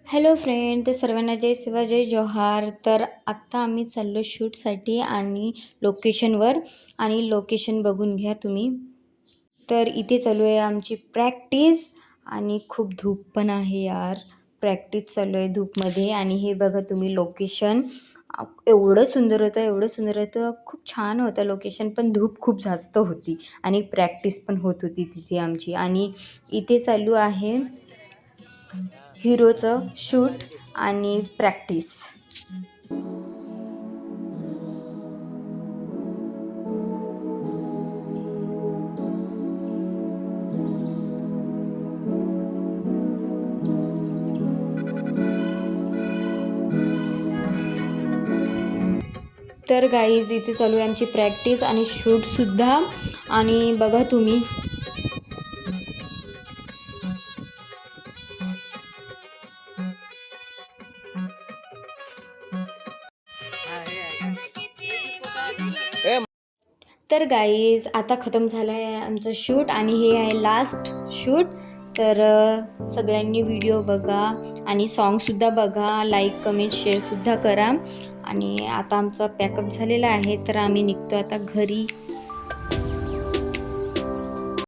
Hello friend, तर सर्वांना जय शिवा जय जोहार. तर आत्ता आम्ही चाललो शूटसाठी आणि लोकेशनवर, आणि लोकेशन बघून घ्या तुम्ही. तर इथे चालू आहे आमची प्रॅक्टिस आणि खूप धूप पण आहे यार. प्रॅक्टिस चालू आहे धूपमध्ये. आणि हे बघा तुम्ही लोकेशन, एवढं सुंदर होतं, एवढं सुंदर होतं, खूप छान होतं लोकेशन. पण धूप खूप जास्त होती आणि प्रॅक्टिस पण होत होती तिथे आमची. आणि इथे चालू आहे हिरोचं शूट आणि प्रॅक्टिस. तर गाईज इथे चालू आहे आमची प्रॅक्टिस आणि शूटसुद्धा. आणि बघा तुम्ही, तर गाईज आता खतम झालं आहे आमचं शूट आणि हे आहे लास्ट शूट. तर सगळ्यांनी व्हिडिओ बघा आणि सॉन्गसुद्धा बघा, लाईक कमेंट शेअरसुद्धा करा. आणि आता आमचा पॅकअप झालेला आहे, तर आम्ही निघतो आता घरी.